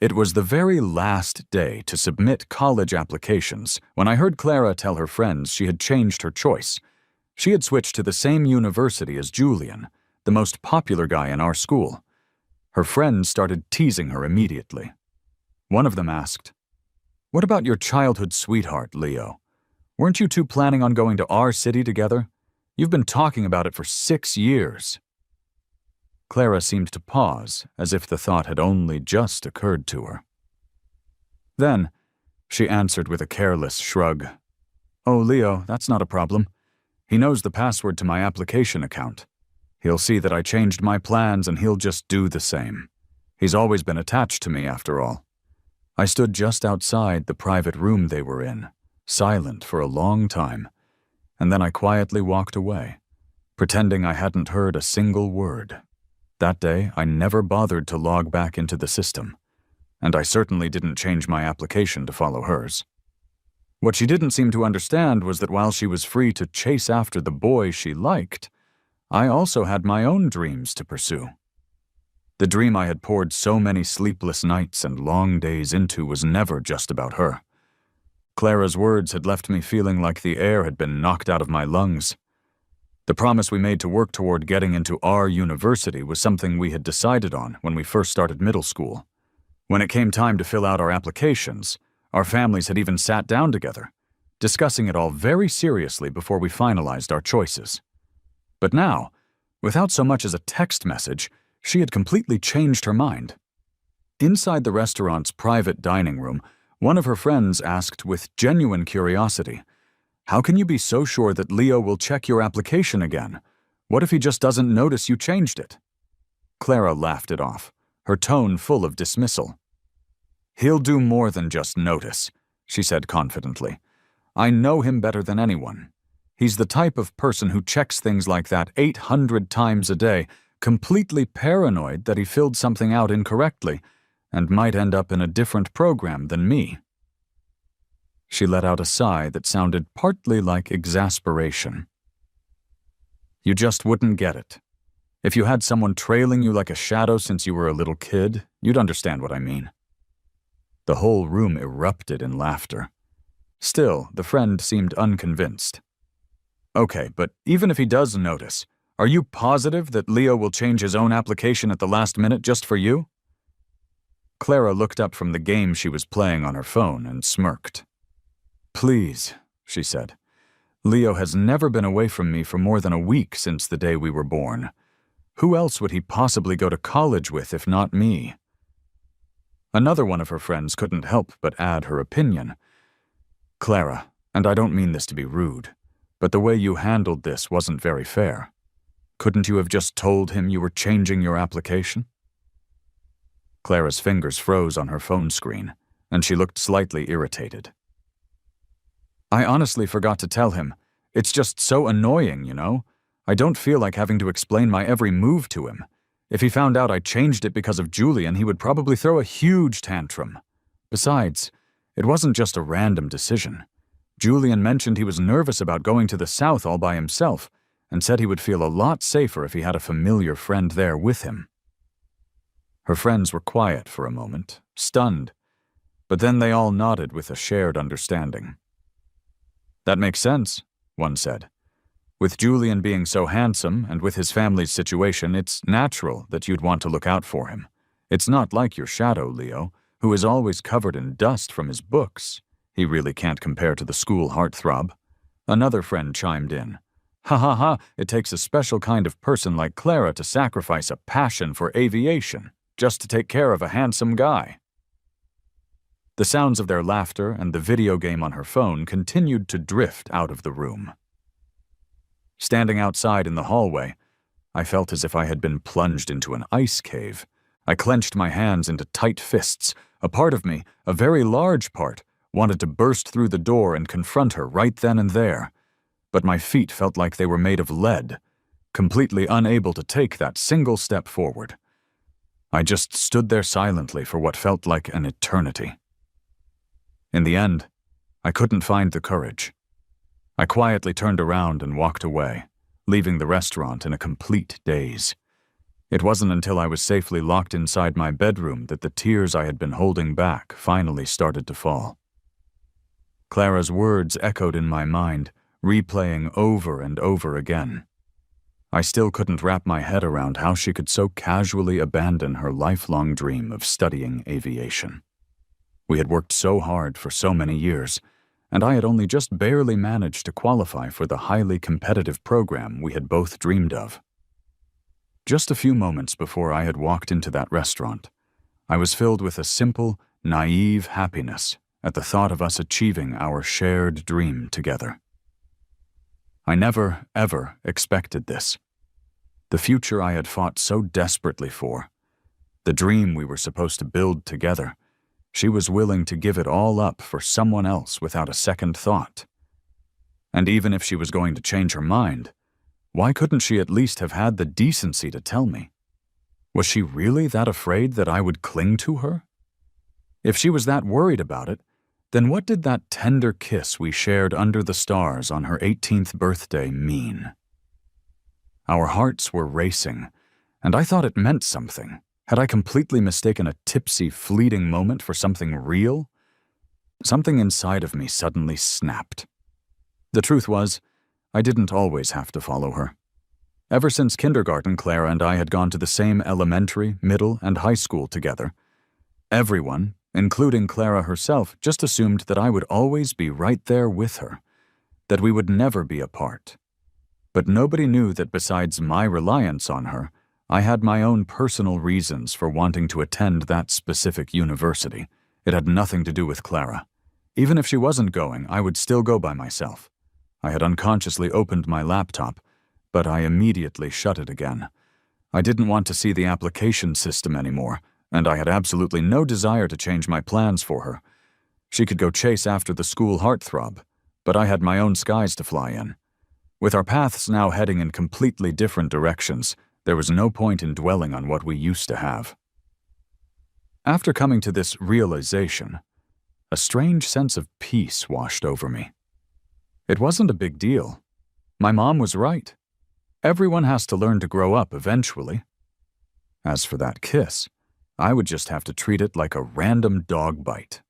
It was the very last day to submit college applications when I heard Clara tell her friends she had changed her choice. She had switched to the same university as Julian, the most popular guy in our school. Her friends started teasing her immediately. One of them asked, "What about your childhood sweetheart, Leo? Weren't you two planning on going to our city together? You've been talking about it for 6 years." Clara seemed to pause, as if the thought had only just occurred to her. Then, she answered with a careless shrug. "Oh, Leo, that's not a problem. He knows the password to my application account. He'll see that I changed my plans and he'll just do the same. He's always been attached to me, after all." I stood just outside the private room they were in, silent for a long time, and then I quietly walked away, pretending I hadn't heard a single word. That day, I never bothered to log back into the system, and I certainly didn't change my application to follow hers. What she didn't seem to understand was that while she was free to chase after the boy she liked, I also had my own dreams to pursue. The dream I had poured so many sleepless nights and long days into was never just about her. Clara's words had left me feeling like the air had been knocked out of my lungs. The promise we made to work toward getting into our university was something we had decided on when we first started middle school. When it came time to fill out our applications, our families had even sat down together, discussing it all very seriously before we finalized our choices. But now, without so much as a text message, she had completely changed her mind. Inside the restaurant's private dining room, one of her friends asked with genuine curiosity, "How can you be so sure that Leo will check your application again? What if he just doesn't notice you changed it?" Clara laughed it off, her tone full of dismissal. "He'll do more than just notice," she said confidently. "I know him better than anyone. He's the type of person who checks things like that 800 times a day, completely paranoid that he filled something out incorrectly and might end up in a different program than me." She let out a sigh that sounded partly like exasperation. "You just wouldn't get it. If you had someone trailing you like a shadow since you were a little kid, you'd understand what I mean." The whole room erupted in laughter. Still, the friend seemed unconvinced. "Okay, but even if he does notice, are you positive that Leo will change his own application at the last minute just for you?" Clara looked up from the game she was playing on her phone and smirked. "Please," she said. "Leo has never been away from me for more than a week since the day we were born. Who else would he possibly go to college with if not me?" Another one of her friends couldn't help but add her opinion. "Clara, and I don't mean this to be rude, but the way you handled this wasn't very fair. Couldn't you have just told him you were changing your application?" Clara's fingers froze on her phone screen, and she looked slightly irritated. "I honestly forgot to tell him. It's just so annoying, you know? I don't feel like having to explain my every move to him. If he found out I changed it because of Julian, he would probably throw a huge tantrum. Besides, it wasn't just a random decision. Julian mentioned he was nervous about going to the South all by himself, and said he would feel a lot safer if he had a familiar friend there with him." Her friends were quiet for a moment, stunned, but then they all nodded with a shared understanding. "That makes sense," one said. "With Julian being so handsome and with his family's situation, it's natural that you'd want to look out for him. It's not like your shadow, Leo, who is always covered in dust from his books. He really can't compare to the school heartthrob." Another friend chimed in. "Ha ha ha, it takes a special kind of person like Clara to sacrifice a passion for aviation just to take care of a handsome guy." The sounds of their laughter and the video game on her phone continued to drift out of the room. Standing outside in the hallway, I felt as if I had been plunged into an ice cave. I clenched my hands into tight fists. A part of me, a very large part, wanted to burst through the door and confront her right then and there. But my feet felt like they were made of lead, completely unable to take that single step forward. I just stood there silently for what felt like an eternity. In the end, I couldn't find the courage. I quietly turned around and walked away, leaving the restaurant in a complete daze. It wasn't until I was safely locked inside my bedroom that the tears I had been holding back finally started to fall. Clara's words echoed in my mind, replaying over and over again. I still couldn't wrap my head around how she could so casually abandon her lifelong dream of studying aviation. We had worked so hard for so many years, and I had only just barely managed to qualify for the highly competitive program we had both dreamed of. Just a few moments before I had walked into that restaurant, I was filled with a simple, naive happiness at the thought of us achieving our shared dream together. I never, ever expected this. The future I had fought so desperately for, the dream we were supposed to build together, she was willing to give it all up for someone else without a second thought. And even if she was going to change her mind, why couldn't she at least have had the decency to tell me? Was she really that afraid that I would cling to her? If she was that worried about it, then what did that tender kiss we shared under the stars on her 18th birthday mean? Our hearts were racing, and I thought it meant something. Had I completely mistaken a tipsy, fleeting moment for something real? Something inside of me suddenly snapped. The truth was, I didn't always have to follow her. Ever since kindergarten, Clara and I had gone to the same elementary, middle, and high school together. Everyone, including Clara herself, just assumed that I would always be right there with her, that we would never be apart. But nobody knew that besides my reliance on her, I had my own personal reasons for wanting to attend that specific university. It had nothing to do with Clara. Even if she wasn't going, I would still go by myself. I had unconsciously opened my laptop, but I immediately shut it again. I didn't want to see the application system anymore, and I had absolutely no desire to change my plans for her. She could go chase after the school heartthrob, but I had my own skies to fly in. With our paths now heading in completely different directions, there was no point in dwelling on what we used to have. After coming to this realization, a strange sense of peace washed over me. It wasn't a big deal. My mom was right. Everyone has to learn to grow up eventually. As for that kiss, I would just have to treat it like a random dog bite.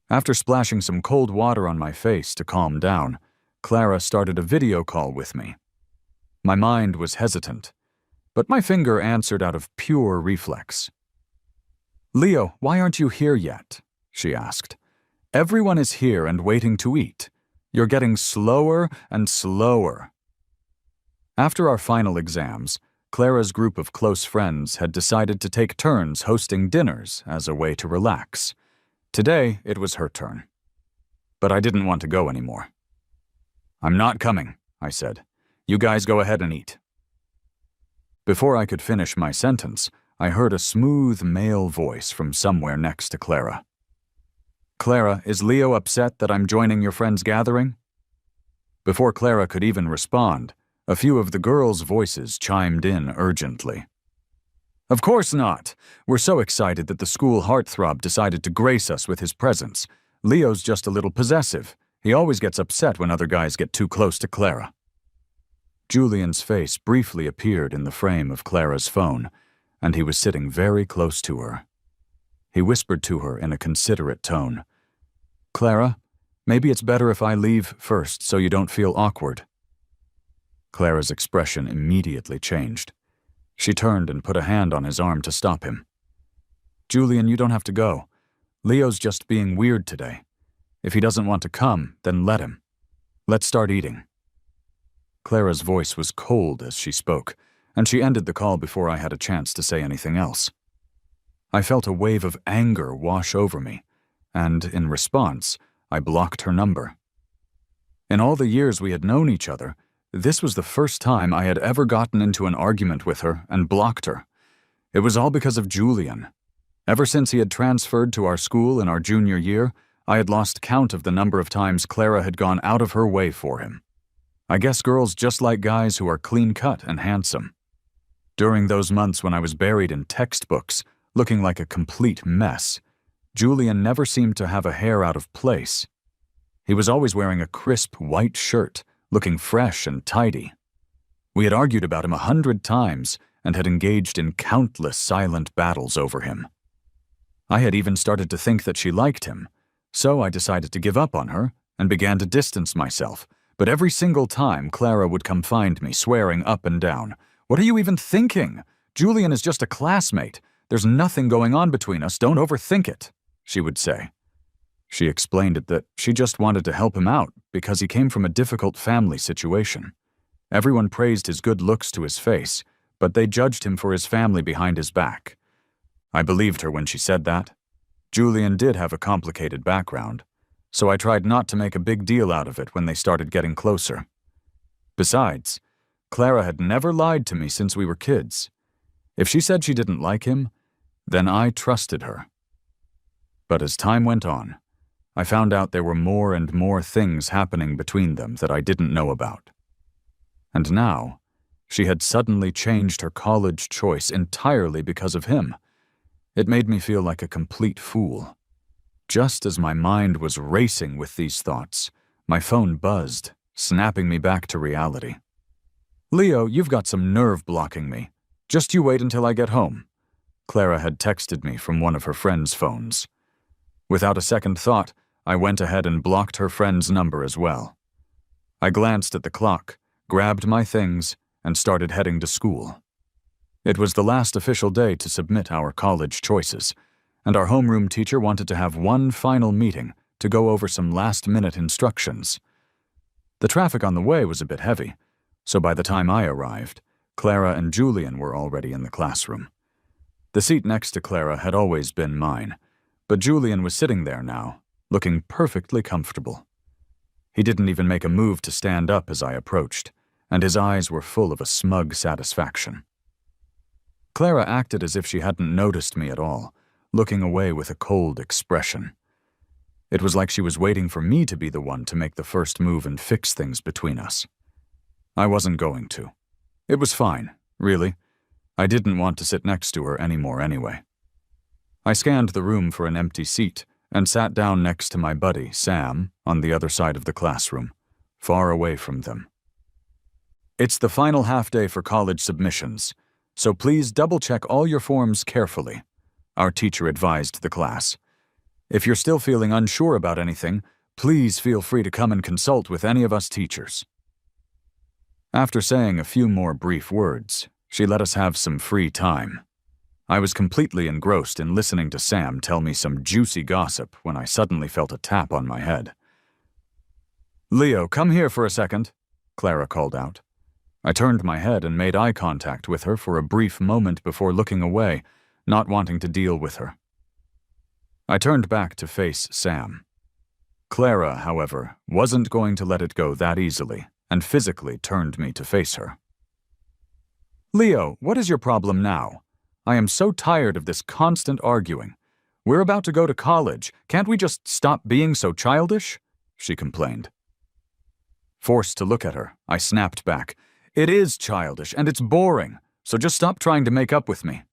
After splashing some cold water on my face to calm down, Clara started a video call with me. My mind was hesitant, but my finger answered out of pure reflex. "Leo, why aren't you here yet?" she asked. "Everyone is here and waiting to eat. You're getting slower and slower." After our final exams, Clara's group of close friends had decided to take turns hosting dinners as a way to relax. Today, it was her turn. But I didn't want to go anymore. "I'm not coming," I said. "You guys go ahead and eat." Before I could finish my sentence, I heard a smooth male voice from somewhere next to Clara. "Clara, is Leo upset that I'm joining your friend's gathering?" Before Clara could even respond, a few of the girls' voices chimed in urgently. "Of course not. We're so excited that the school heartthrob decided to grace us with his presence. Leo's just a little possessive. He always gets upset when other guys get too close to Clara." Julian's face briefly appeared in the frame of Clara's phone, and he was sitting very close to her. He whispered to her in a considerate tone, "Clara, maybe it's better if I leave first so you don't feel awkward." Clara's expression immediately changed. She turned and put a hand on his arm to stop him. "Julian, you don't have to go. Leo's just being weird today. If he doesn't want to come, then let him. Let's start eating." Clara's voice was cold as she spoke, and she ended the call before I had a chance to say anything else. I felt a wave of anger wash over me, and in response, I blocked her number. In all the years we had known each other, this was the first time I had ever gotten into an argument with her and blocked her. It was all because of Julian. Ever since he had transferred to our school in our junior year, I had lost count of the number of times Clara had gone out of her way for him. I guess girls just like guys who are clean-cut and handsome. During those months when I was buried in textbooks, looking like a complete mess, Julian never seemed to have a hair out of place. He was always wearing a crisp white shirt, looking fresh and tidy. We had argued about him 100 times, and had engaged in countless silent battles over him. I had even started to think that she liked him, so I decided to give up on her and began to distance myself. But every single time, Clara would come find me, swearing up and down. "What are you even thinking? Julian is just a classmate. There's nothing going on between us. Don't overthink it," she would say. She explained it that she just wanted to help him out because he came from a difficult family situation. Everyone praised his good looks to his face, but they judged him for his family behind his back. I believed her when she said that. Julian did have a complicated background, so I tried not to make a big deal out of it when they started getting closer. Besides, Clara had never lied to me since we were kids. If she said she didn't like him, then I trusted her. But as time went on, I found out there were more and more things happening between them that I didn't know about. And now, she had suddenly changed her college choice entirely because of him. It made me feel like a complete fool. Just as my mind was racing with these thoughts, my phone buzzed, snapping me back to reality. "Leo, you've got some nerve blocking me. Just you wait until I get home." Clara had texted me from one of her friend's phones. Without a second thought, I went ahead and blocked her friend's number as well. I glanced at the clock, grabbed my things, and started heading to school. It was the last official day to submit our college choices, and our homeroom teacher wanted to have one final meeting to go over some last-minute instructions. The traffic on the way was a bit heavy, so by the time I arrived, Clara and Julian were already in the classroom. The seat next to Clara had always been mine, but Julian was sitting there now, looking perfectly comfortable. He didn't even make a move to stand up as I approached, and his eyes were full of a smug satisfaction. Clara acted as if she hadn't noticed me at all, looking away with a cold expression. It was like she was waiting for me to be the one to make the first move and fix things between us. I wasn't going to. It was fine, really. I didn't want to sit next to her anymore anyway. I scanned the room for an empty seat and sat down next to my buddy, Sam, on the other side of the classroom, far away from them. "It's the final half-day for college submissions, so please double-check all your forms carefully," our teacher advised the class. "If you're still feeling unsure about anything, please feel free to come and consult with any of us teachers." After saying a few more brief words, she let us have some free time. I was completely engrossed in listening to Sam tell me some juicy gossip when I suddenly felt a tap on my head. "Leo, come here for a second," Clara called out. I turned my head and made eye contact with her for a brief moment before looking away, not wanting to deal with her. I turned back to face Sam. Clara, however, wasn't going to let it go that easily, and physically turned me to face her. "Leo, what is your problem now? I am so tired of this constant arguing. We're about to go to college. Can't we just stop being so childish?" she complained. Forced to look at her, I snapped back. "It is childish, and it's boring, so just stop trying to make up with me."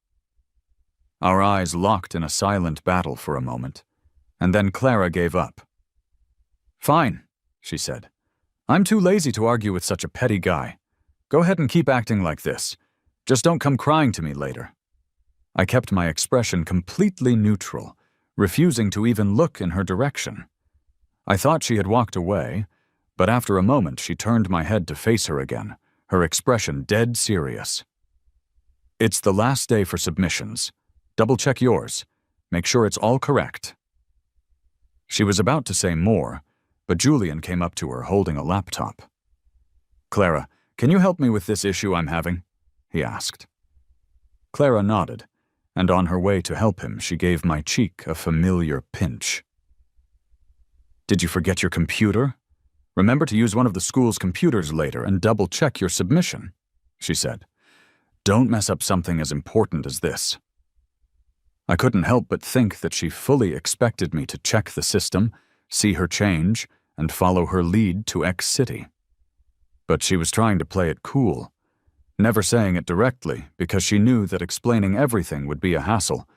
Our eyes locked in a silent battle for a moment, and then Clara gave up. "Fine," she said. "I'm too lazy to argue with such a petty guy. Go ahead and keep acting like this. Just don't come crying to me later." I kept my expression completely neutral, refusing to even look in her direction. I thought she had walked away, but after a moment she turned my head to face her again, her expression dead serious. "It's the last day for submissions. Double-check yours. Make sure it's all correct." She was about to say more, but Julian came up to her holding a laptop. "Clara, can you help me with this issue I'm having?" he asked. Clara nodded, and on her way to help him, she gave my cheek a familiar pinch. "Did you forget your computer? Remember to use one of the school's computers later and double-check your submission," she said. "Don't mess up something as important as this." I couldn't help but think that she fully expected me to check the system, see her change, and follow her lead to X City. But she was trying to play it cool, never saying it directly because she knew that explaining everything would be a hassle.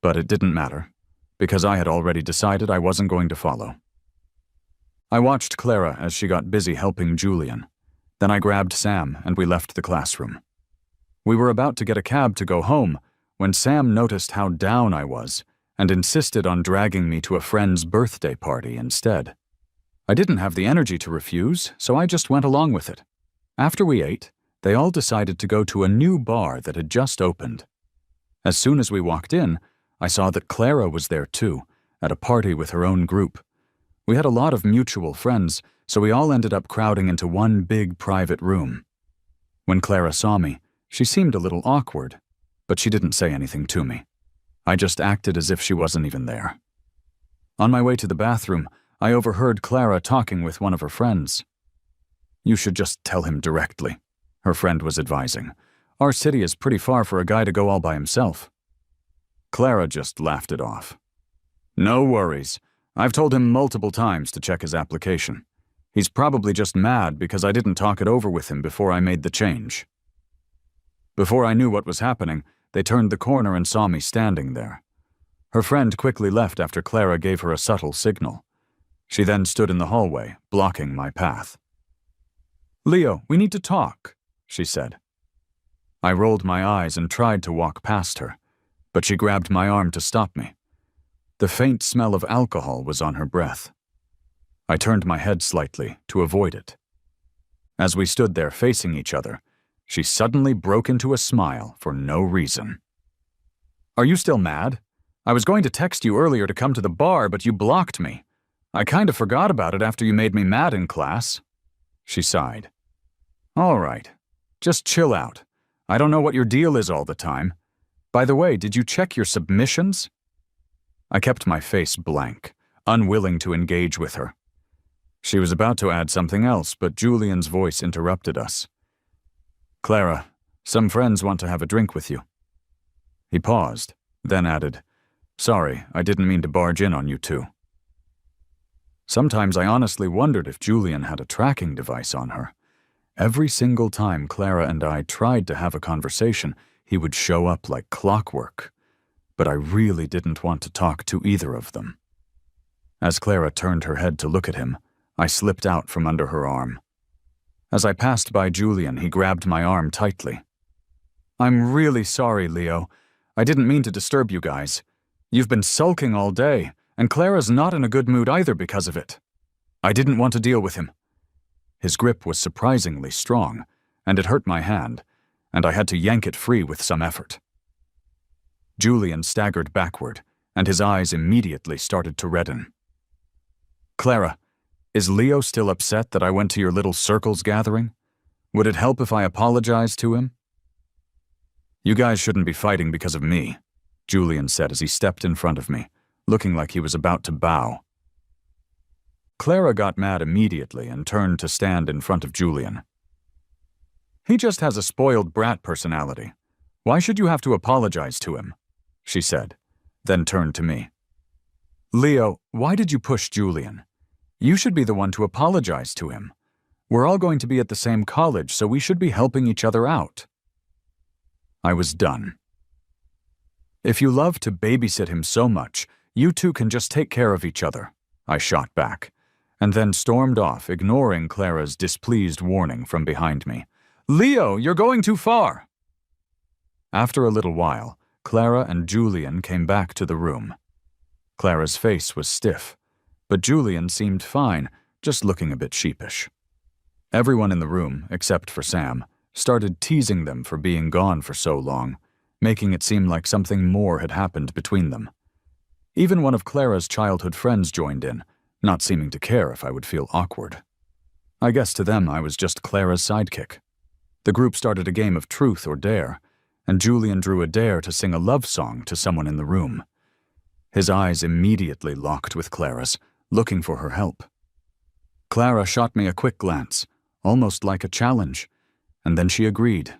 But it didn't matter, because I had already decided I wasn't going to follow. I watched Clara as she got busy helping Julian. Then I grabbed Sam and we left the classroom. We were about to get a cab to go home when Sam noticed how down I was and insisted on dragging me to a friend's birthday party instead. I didn't have the energy to refuse, so I just went along with it. After we ate, they all decided to go to a new bar that had just opened. As soon as we walked in, I saw that Clara was there too, at a party with her own group. We had a lot of mutual friends, so we all ended up crowding into one big private room. When Clara saw me, she seemed a little awkward, but she didn't say anything to me. I just acted as if she wasn't even there. On my way to the bathroom, I overheard Clara talking with one of her friends. "You should just tell him directly," her friend was advising. "Our city is pretty far for a guy to go all by himself." Clara just laughed it off. "No worries. I've told him multiple times to check his application. He's probably just mad because I didn't talk it over with him before I made the change." Before I knew what was happening, they turned the corner and saw me standing there. Her friend quickly left after Clara gave her a subtle signal. She then stood in the hallway, blocking my path. "Leo, we need to talk," she said. I rolled my eyes and tried to walk past her, but she grabbed my arm to stop me. The faint smell of alcohol was on her breath. I turned my head slightly to avoid it. As we stood there facing each other, she suddenly broke into a smile for no reason. "Are you still mad? I was going to text you earlier to come to the bar, but you blocked me. I kind of forgot about it after you made me mad in class." She sighed. "All right, just chill out. I don't know what your deal is all the time. By the way, did you check your submissions?" I kept my face blank, unwilling to engage with her. She was about to add something else, but Julian's voice interrupted us. "Clara, some friends want to have a drink with you." He paused, then added, "Sorry, I didn't mean to barge in on you two." Sometimes I honestly wondered if Julian had a tracking device on her. Every single time Clara and I tried to have a conversation, he would show up like clockwork. But I really didn't want to talk to either of them. As Clara turned her head to look at him, I slipped out from under her arm. As I passed by Julian, he grabbed my arm tightly. "I'm really sorry, Leo. I didn't mean to disturb you guys. You've been sulking all day, and Clara's not in a good mood either because of it. I didn't want to deal with him." His grip was surprisingly strong, and it hurt my hand, and I had to yank it free with some effort. Julian staggered backward, and his eyes immediately started to redden. "Clara, is Leo still upset that I went to your little circles gathering? Would it help if I apologized to him?" "You guys shouldn't be fighting because of me," Julian said as he stepped in front of me, looking like he was about to bow. Clara got mad immediately and turned to stand in front of Julian. "He just has a spoiled brat personality. Why should you have to apologize to him?" she said, then turned to me. "Leo, why did you push Julian? You should be the one to apologize to him. We're all going to be at the same college, so we should be helping each other out." I was done. "If you love to babysit him so much, you two can just take care of each other," I shot back, and then stormed off, ignoring Clara's displeased warning from behind me. "Leo, you're going too far!" After a little while, Clara and Julian came back to the room. Clara's face was stiff, but Julian seemed fine, just looking a bit sheepish. Everyone in the room, except for Sam, started teasing them for being gone for so long, making it seem like something more had happened between them. Even one of Clara's childhood friends joined in, not seeming to care if I would feel awkward. I guess to them I was just Clara's sidekick. The group started a game of truth or dare, and Julian drew a dare to sing a love song to someone in the room. His eyes immediately locked with Clara's, looking for her help. Clara shot me a quick glance, almost like a challenge, and then she agreed.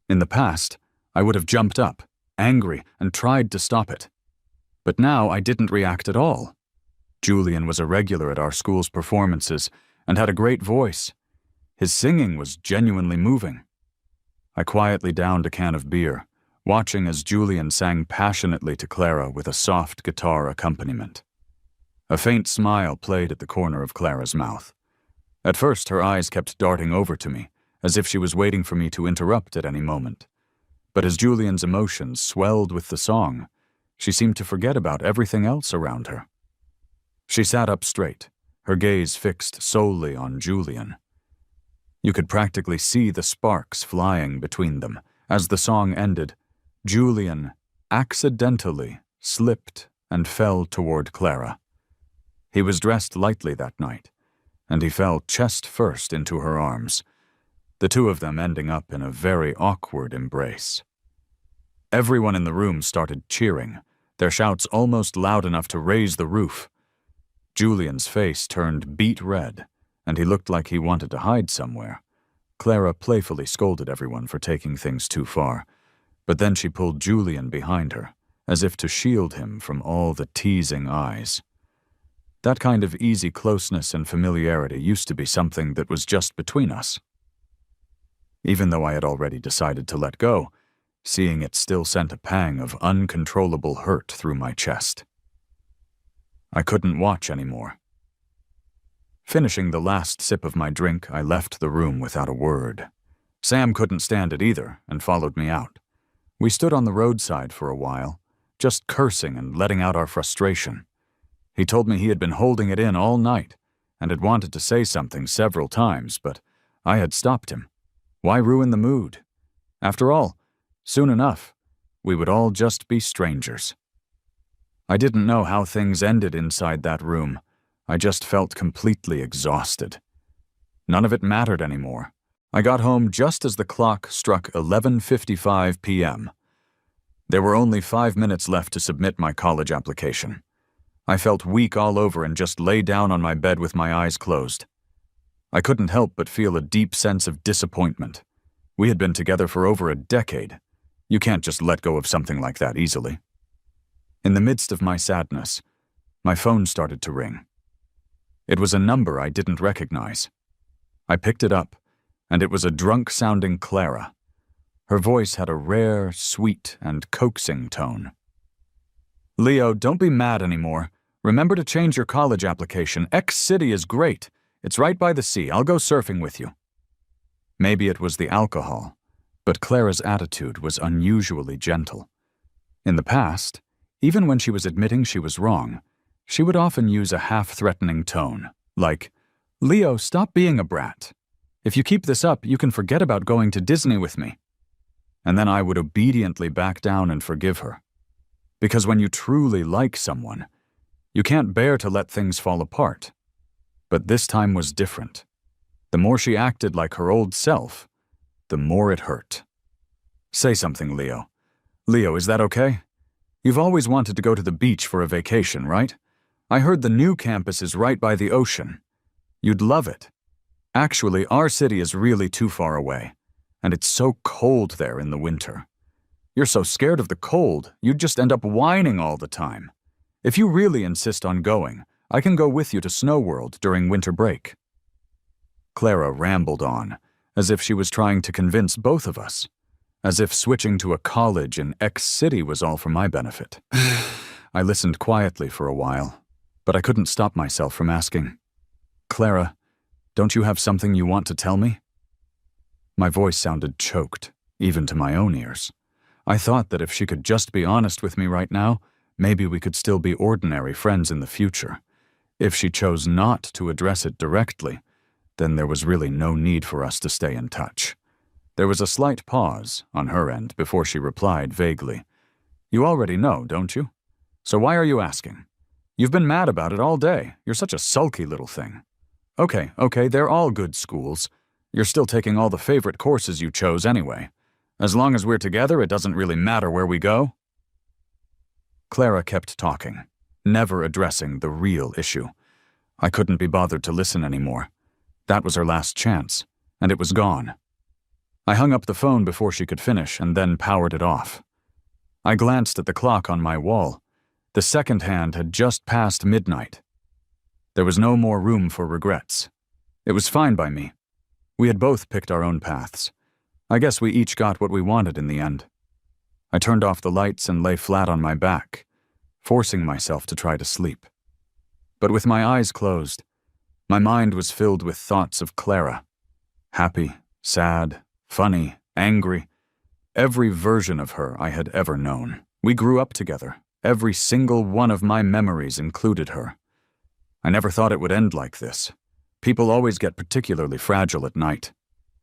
In the past, I would have jumped up, angry, and tried to stop it. But now I didn't react at all. Julian was a regular at our school's performances and had a great voice. His singing was genuinely moving. I quietly downed a can of beer, watching as Julian sang passionately to Clara with a soft guitar accompaniment. A faint smile played at the corner of Clara's mouth. At first, her eyes kept darting over to me, as if she was waiting for me to interrupt at any moment, But as Julian's emotions swelled with the song, she seemed to forget about everything else around her. She sat up straight, her gaze fixed solely on Julian. You could practically see the sparks flying between them. As the song ended, Julian accidentally slipped and fell toward Clara. He was dressed lightly that night, and he fell chest first into her arms, the two of them ending up in a very awkward embrace. Everyone in the room started cheering, their shouts almost loud enough to raise the roof. Julian's face turned beet red, and he looked like he wanted to hide somewhere. Clara playfully scolded everyone for taking things too far, but then she pulled Julian behind her, as if to shield him from all the teasing eyes. That kind of easy closeness and familiarity used to be something that was just between us. Even though I had already decided to let go, seeing it still sent a pang of uncontrollable hurt through my chest. I couldn't watch anymore. Finishing the last sip of my drink, I left the room without a word. Sam couldn't stand it either and followed me out. We stood on the roadside for a while, just cursing and letting out our frustration. He told me he had been holding it in all night and had wanted to say something several times, but I had stopped him. Why ruin the mood? After all, soon enough, we would all just be strangers. I didn't know how things ended inside that room. I just felt completely exhausted. None of it mattered anymore. I got home just as the clock struck 11:55 p.m. There were only 5 minutes left to submit my college application. I felt weak all over and just lay down on my bed with my eyes closed. I couldn't help but feel a deep sense of disappointment. We had been together for over a decade. You can't just let go of something like that easily. In the midst of my sadness, my phone started to ring. It was a number I didn't recognize. I picked it up, and it was a drunk-sounding Clara. Her voice had a rare, sweet, and coaxing tone. "Leo, don't be mad anymore. Remember to change your college application. X City is great. It's right by the sea. I'll go surfing with you." Maybe it was the alcohol, but Clara's attitude was unusually gentle. In the past, even when she was admitting she was wrong, she would often use a half-threatening tone, like, "Leo, stop being a brat. If you keep this up, you can forget about going to Disney with me." And then I would obediently back down and forgive her. Because when you truly like someone, you can't bear to let things fall apart. But this time was different. The more she acted like her old self, the more it hurt. "Say something, Leo. Leo, is that okay? You've always wanted to go to the beach for a vacation, right? I heard the new campus is right by the ocean. You'd love it. Actually, our city is really too far away, and it's so cold there in the winter. You're so scared of the cold, you'd just end up whining all the time. If you really insist on going, I can go with you to Snow World during winter break." Clara rambled on, as if she was trying to convince both of us, as if switching to a college in X City was all for my benefit. I listened quietly for a while, but I couldn't stop myself from asking, "Clara, don't you have something you want to tell me?" My voice sounded choked, even to my own ears. I thought that if she could just be honest with me right now, maybe we could still be ordinary friends in the future. If she chose not to address it directly, then there was really no need for us to stay in touch. There was a slight pause on her end before she replied vaguely, "You already know, don't you? So why are you asking? You've been mad about it all day. You're such a sulky little thing. Okay, they're all good schools. You're still taking all the favorite courses you chose anyway. As long as we're together, it doesn't really matter where we go." Clara kept talking, never addressing the real issue. I couldn't be bothered to listen anymore. That was her last chance, and it was gone. I hung up the phone before she could finish and then powered it off. I glanced at the clock on my wall. The second hand had just passed midnight. There was no more room for regrets. It was fine by me. We had both picked our own paths. I guess we each got what we wanted in the end. I turned off the lights and lay flat on my back, forcing myself to try to sleep. But with my eyes closed, my mind was filled with thoughts of Clara. Happy, sad, funny, angry. Every version of her I had ever known. We grew up together. Every single one of my memories included her. I never thought it would end like this. People always get particularly fragile at night.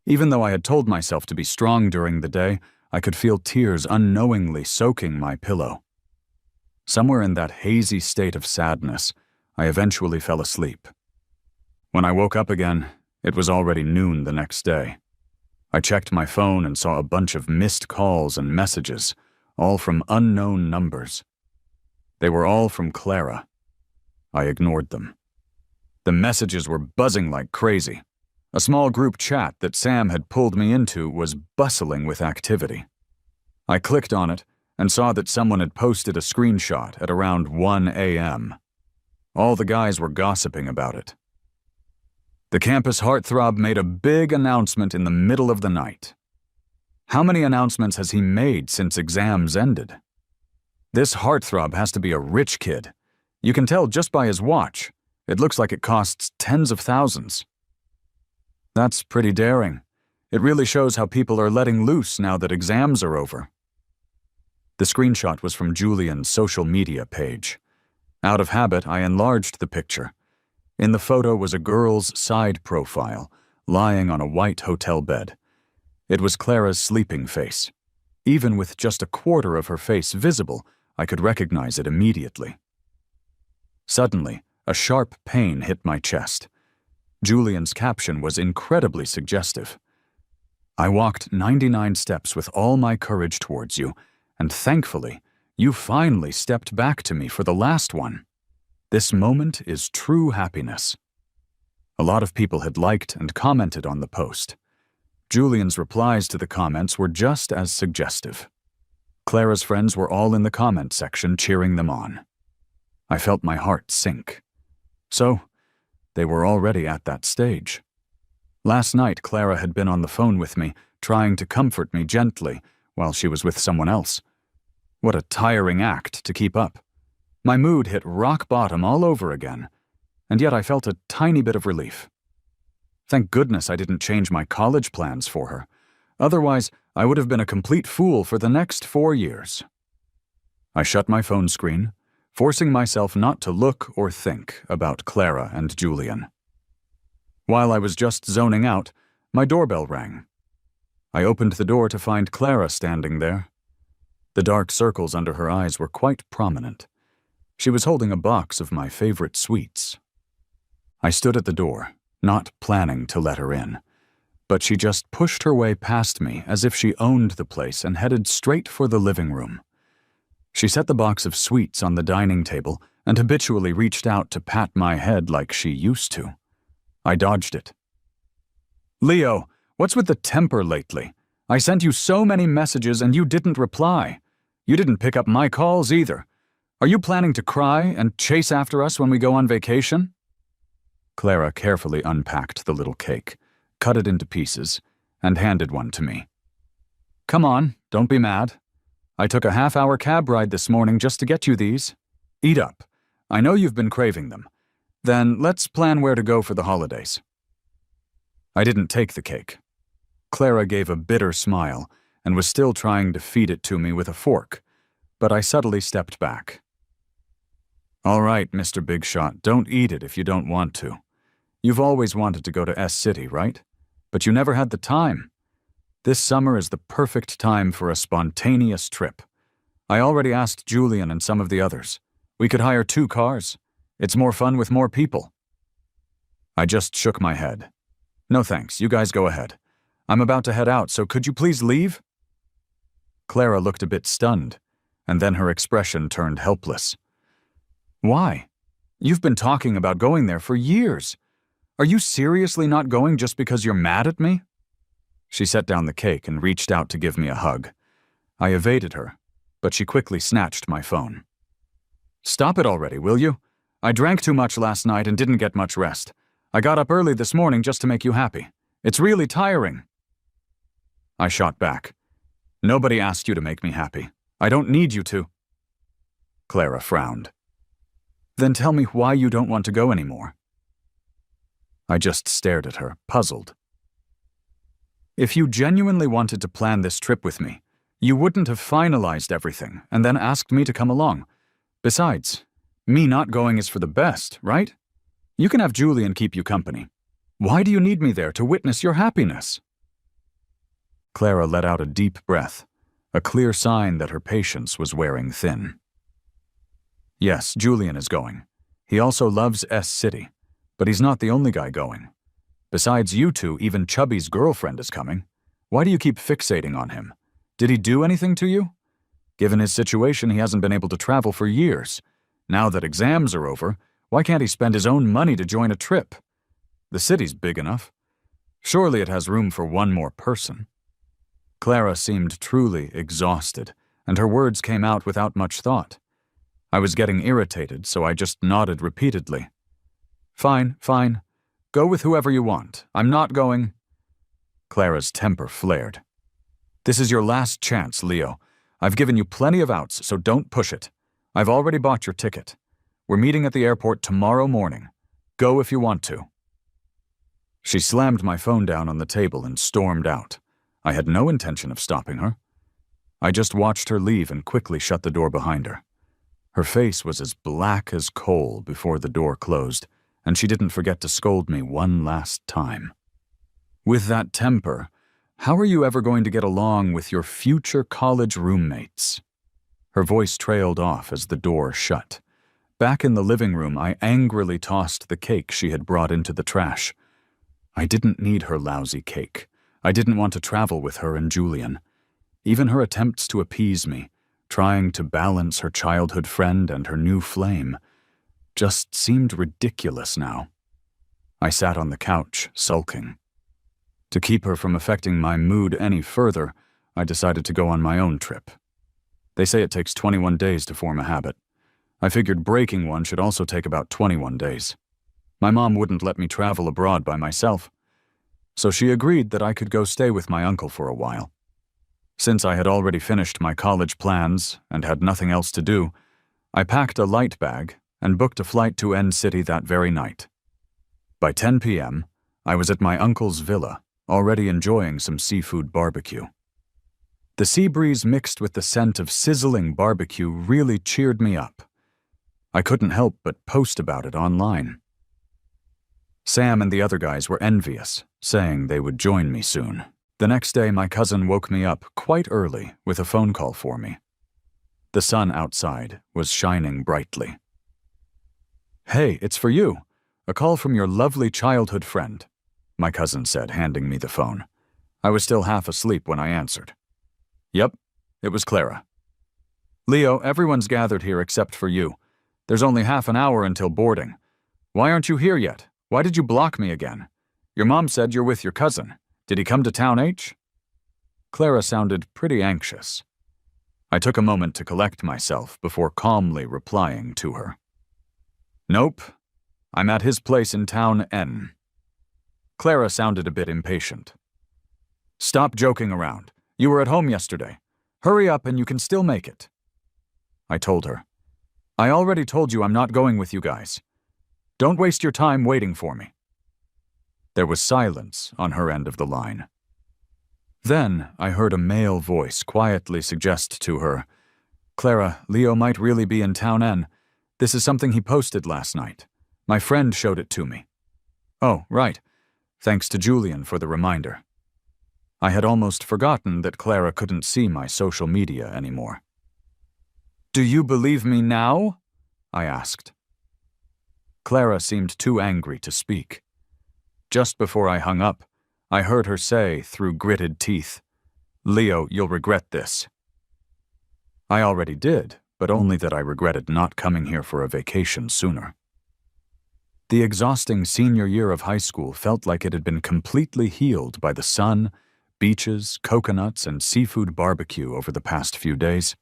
Even though I had told myself to be strong during the day, I could feel tears unknowingly soaking my pillow. Somewhere in that hazy state of sadness, I eventually fell asleep. When I woke up again, it was already noon the next day. I checked my phone and saw a bunch of missed calls and messages, all from unknown numbers. They were all from Clara. I ignored them. The messages were buzzing like crazy. A small group chat that Sam had pulled me into was bustling with activity. I clicked on it and saw that someone had posted a screenshot at around 1 a.m. All the guys were gossiping about it. The campus heartthrob made a big announcement in the middle of the night. How many announcements has he made since exams ended? This heartthrob has to be a rich kid. You can tell just by his watch. It looks like it costs tens of thousands. That's pretty daring. It really shows how people are letting loose now that exams are over. The screenshot was from Julian's social media page. Out of habit, I enlarged the picture. In the photo was a girl's side profile, lying on a white hotel bed. It was Clara's sleeping face. Even with just a quarter of her face visible, I could recognize it immediately. Suddenly, a sharp pain hit my chest. Julian's caption was incredibly suggestive. I walked 99 steps with all my courage towards you, and thankfully, you finally stepped back to me for the last one. This moment is true happiness. A lot of people had liked and commented on the post. Julian's replies to the comments were just as suggestive. Clara's friends were all in the comment section cheering them on. I felt my heart sink. So, they were already at that stage. Last night, Clara had been on the phone with me, trying to comfort me gently while she was with someone else. What a tiring act to keep up. My mood hit rock bottom all over again, and yet I felt a tiny bit of relief. Thank goodness I didn't change my college plans for her. Otherwise, I would have been a complete fool for the next 4 years. I shut my phone screen, forcing myself not to look or think about Clara and Julian. While I was just zoning out, my doorbell rang. I opened the door to find Clara standing there. The dark circles under her eyes were quite prominent. She was holding a box of my favorite sweets. I stood at the door, not planning to let her in, but she just pushed her way past me as if she owned the place and headed straight for the living room. She set the box of sweets on the dining table and habitually reached out to pat my head like she used to. I dodged it. "Leo, what's with the temper lately? I sent you so many messages and you didn't reply. You didn't pick up my calls either. Are you planning to cry and chase after us when we go on vacation?" Clara carefully unpacked the little cake, cut it into pieces, and handed one to me. "Come on, don't be mad. I took a half-hour cab ride this morning just to get you these. Eat up. I know you've been craving them. Then let's plan where to go for the holidays." I didn't take the cake. Clara gave a bitter smile and was still trying to feed it to me with a fork, but I subtly stepped back. "All right, Mr. Big Shot, don't eat it if you don't want to. You've always wanted to go to S-City, right? But you never had the time. This summer is the perfect time for a spontaneous trip. I already asked Julian and some of the others. We could hire 2 cars. It's more fun with more people." I just shook my head. "No thanks, you guys go ahead. I'm about to head out, so could you please leave?" Clara looked a bit stunned, and then her expression turned helpless. "Why? You've been talking about going there for years. Are you seriously not going just because you're mad at me?" She set down the cake and reached out to give me a hug. I evaded her, but she quickly snatched my phone. "Stop it already, will you? I drank too much last night and didn't get much rest. I got up early this morning just to make you happy. It's really tiring." I shot back. "Nobody asked you to make me happy. I don't need you to." Clara frowned. "Then tell me why you don't want to go anymore." I just stared at her, puzzled. "If you genuinely wanted to plan this trip with me, You wouldn't have finalized everything and then asked me to come along. Besides, me not going is for the best, right? You can have Julian keep you company. Why do you need me there to witness your happiness?" Clara let out a deep breath, a clear sign that her patience was wearing thin. "Yes, Julian is going. He also loves S-City, but he's not the only guy going. Besides you two, even Chubby's girlfriend is coming. Why do you keep fixating on him? Did he do anything to you? Given his situation, he hasn't been able to travel for years. Now that exams are over, why can't he spend his own money to join a trip? The city's big enough. Surely it has room for one more person." Clara seemed truly exhausted, and her words came out without much thought. I was getting irritated, so I just nodded repeatedly. Fine. Go with whoever you want. I'm not going." Clara's temper flared. "This is your last chance, Leo. I've given you plenty of outs, so don't push it. I've already bought your ticket. We're meeting at the airport tomorrow morning. Go if you want to." She slammed my phone down on the table and stormed out. I had no intention of stopping her. I just watched her leave and quickly shut the door behind her. Her face was as black as coal before the door closed, and she didn't forget to scold me one last time. "With that temper, how are you ever going to get along with your future college roommates?" Her voice trailed off as the door shut. Back in the living room, I angrily tossed the cake she had brought into the trash. I didn't need her lousy cake. I didn't want to travel with her and Julian. Even her attempts to appease me, trying to balance her childhood friend and her new flame, just seemed ridiculous now. I sat on the couch, sulking. To keep her from affecting my mood any further, I decided to go on my own trip. They say it takes 21 days to form a habit. I figured breaking one should also take about 21 days. My mom wouldn't let me travel abroad by myself, so she agreed that I could go stay with my uncle for a while. Since I had already finished my college plans and had nothing else to do, I packed a light bag and booked a flight to N-City that very night. By 10 p.m., I was at my uncle's villa, already enjoying some seafood barbecue. The sea breeze mixed with the scent of sizzling barbecue really cheered me up. I couldn't help but post about it online. Sam and the other guys were envious, saying they would join me soon. The next day, my cousin woke me up quite early with a phone call for me. The sun outside was shining brightly. "Hey, it's for you. A call from your lovely childhood friend," my cousin said, handing me the phone. I was still half asleep when I answered. "Yep, it was Clara." "Leo, everyone's gathered here except for you. There's only half an hour until boarding. Why aren't you here yet? Why did you block me again? Your mom said you're with your cousin. Did he come to Town H?" Clara sounded pretty anxious. I took a moment to collect myself before calmly replying to her. "Nope. I'm at his place in Town N." Clara sounded a bit impatient. "Stop joking around. You were at home yesterday. Hurry up and you can still make it." I told her. "I already told you I'm not going with you guys. Don't waste your time waiting for me." There was silence on her end of the line. Then I heard a male voice quietly suggest to her, "Clara, Leo might really be in Town N. This is something he posted last night. My friend showed it to me." "Oh, right. Thanks to Julian for the reminder." I had almost forgotten that Clara couldn't see my social media anymore. "Do you believe me now?" I asked. Clara seemed too angry to speak. Just before I hung up, I heard her say through gritted teeth, "Leo, you'll regret this." I already did, but only that I regretted not coming here for a vacation sooner. The exhausting senior year of high school felt like it had been completely healed by the sun, beaches, coconuts, and seafood barbecue over the past few days.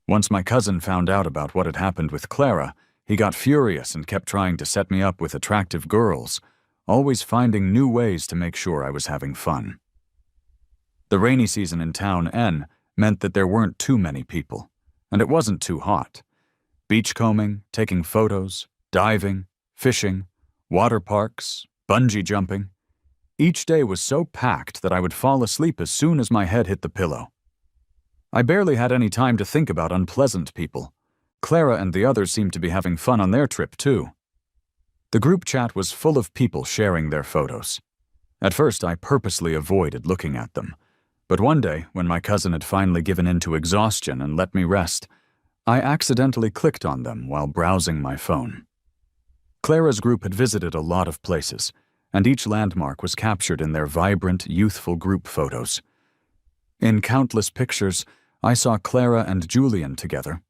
Once my cousin found out about what had happened with Clara, he got furious and kept trying to set me up with attractive girls, always finding new ways to make sure I was having fun. The rainy season in Town N meant that there weren't too many people, and it wasn't too hot. Beachcombing, taking photos, diving, fishing, water parks, bungee jumping. Each day was so packed that I would fall asleep as soon as my head hit the pillow. I barely had any time to think about unpleasant people. Clara and the others seemed to be having fun on their trip, too. The group chat was full of people sharing their photos. At first, I purposely avoided looking at them. But one day, when my cousin had finally given in to exhaustion and let me rest, I accidentally clicked on them while browsing my phone. Clara's group had visited a lot of places, and each landmark was captured in their vibrant, youthful group photos. In countless pictures, I saw Clara and Julian together,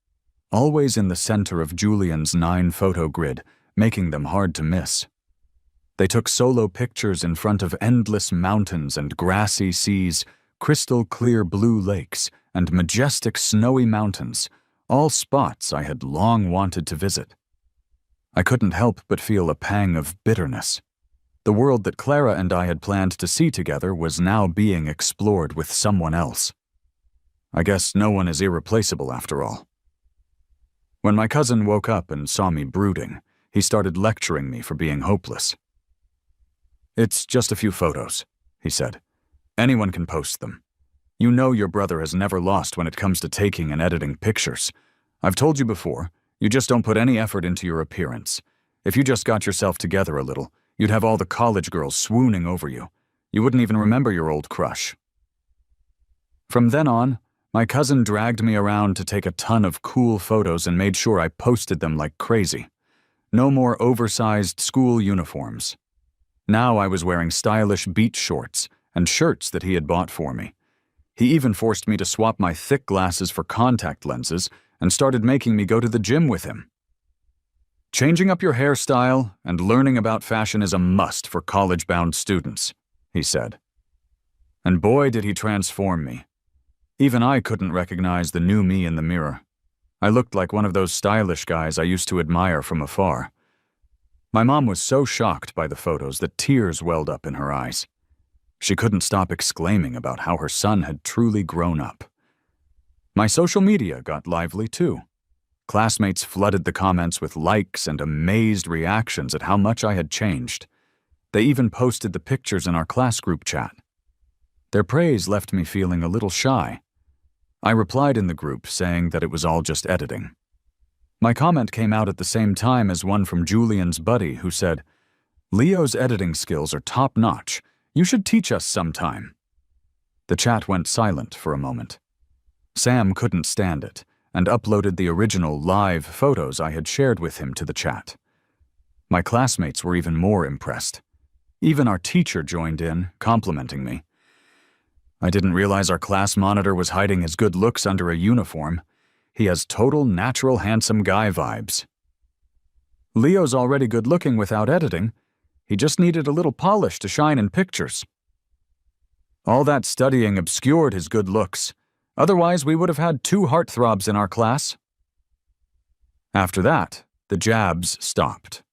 always in the center of Julian's 9-photo grid, making them hard to miss. They took solo pictures in front of endless mountains and grassy seas, crystal clear blue lakes, and majestic snowy mountains, all spots I had long wanted to visit. I couldn't help but feel a pang of bitterness. The world that Clara and I had planned to see together was now being explored with someone else. I guess no one is irreplaceable after all. When my cousin woke up and saw me brooding, he started lecturing me for being hopeless. "It's just a few photos," he said. "Anyone can post them. You know your brother has never lost when it comes to taking and editing pictures. I've told you before, you just don't put any effort into your appearance. If you just got yourself together a little, you'd have all the college girls swooning over you. You wouldn't even remember your old crush." From then on, my cousin dragged me around to take a ton of cool photos and made sure I posted them like crazy. No more oversized school uniforms. Now I was wearing stylish beach shorts and shirts that he had bought for me. He even forced me to swap my thick glasses for contact lenses and started making me go to the gym with him. "Changing up your hairstyle and learning about fashion is a must for college-bound students," he said. And boy, did he transform me. Even I couldn't recognize the new me in the mirror. I looked like one of those stylish guys I used to admire from afar. My mom was so shocked by the photos that tears welled up in her eyes. She couldn't stop exclaiming about how her son had truly grown up. My social media got lively too. Classmates flooded the comments with likes and amazed reactions at how much I had changed. They even posted the pictures in our class group chat. Their praise left me feeling a little shy. I replied in the group saying that it was all just editing. My comment came out at the same time as one from Julian's buddy who said, "Leo's editing skills are top-notch. You should teach us sometime." The chat went silent for a moment. Sam couldn't stand it and uploaded the original live photos I had shared with him to the chat. My classmates were even more impressed. Even our teacher joined in, complimenting me. "I didn't realize our class monitor was hiding his good looks under a uniform. He has total natural handsome guy vibes." "Leo's already good-looking without editing. He just needed a little polish to shine in pictures." "All that studying obscured his good looks. Otherwise, we would have had 2 heartthrobs in our class." After that, the jabs stopped.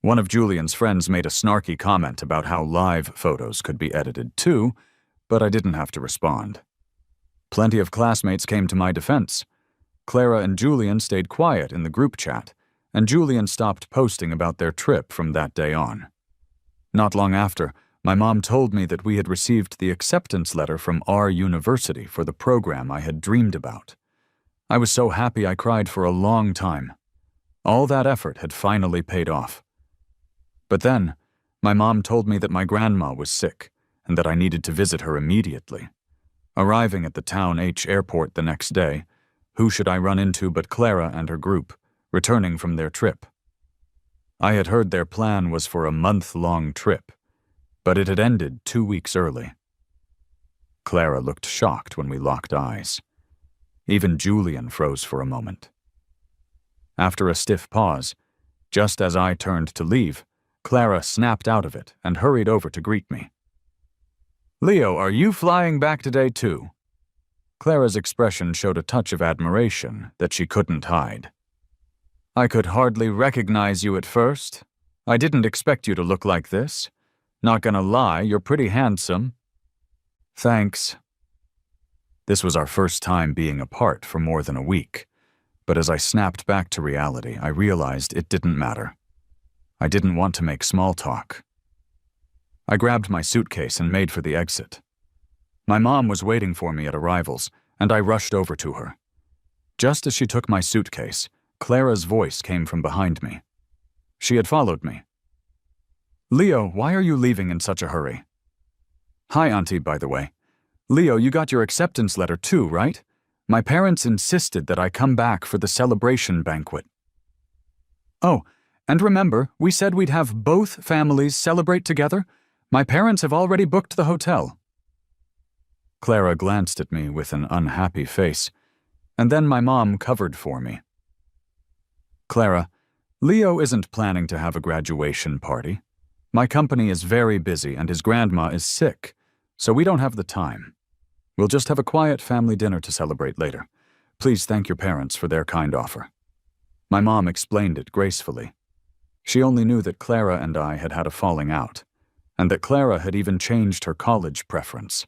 One of Julian's friends made a snarky comment about how live photos could be edited too, but I didn't have to respond. Plenty of classmates came to my defense. Clara and Julian stayed quiet in the group chat, and Julian stopped posting about their trip from that day on. Not long after, my mom told me that we had received the acceptance letter from our university for the program I had dreamed about. I was so happy I cried for a long time. All that effort had finally paid off. But then, my mom told me that my grandma was sick and that I needed to visit her immediately. Arriving at the Town H airport the next day, who should I run into but Clara and her group, returning from their trip. I had heard their plan was for a month-long trip, but it had ended 2 weeks early. Clara looked shocked when we locked eyes. Even Julian froze for a moment. After a stiff pause, just as I turned to leave, Clara snapped out of it and hurried over to greet me. "Leo, are you flying back today too?" Clara's expression showed a touch of admiration that she couldn't hide. "I could hardly recognize you at first. I didn't expect you to look like this. Not gonna lie, you're pretty handsome." "Thanks." This was our first time being apart for more than a week, but as I snapped back to reality, I realized it didn't matter. I didn't want to make small talk. I grabbed my suitcase and made for the exit. My mom was waiting for me at arrivals, and I rushed over to her. Just as she took my suitcase, Clara's voice came from behind me. She had followed me. "Leo, why are you leaving in such a hurry?" "Hi, Auntie, by the way. Leo, you got your acceptance letter too, right? My parents insisted that I come back for the celebration banquet." "Oh, and remember, we said we'd have both families celebrate together? My parents have already booked the hotel." Clara glanced at me with an unhappy face, and then my mom covered for me. "Clara, Leo isn't planning to have a graduation party. My company is very busy and his grandma is sick, so we don't have the time. We'll just have a quiet family dinner to celebrate later. Please thank your parents for their kind offer." My mom explained it gracefully. She only knew that Clara and I had had a falling out, and that Clara had even changed her college preference.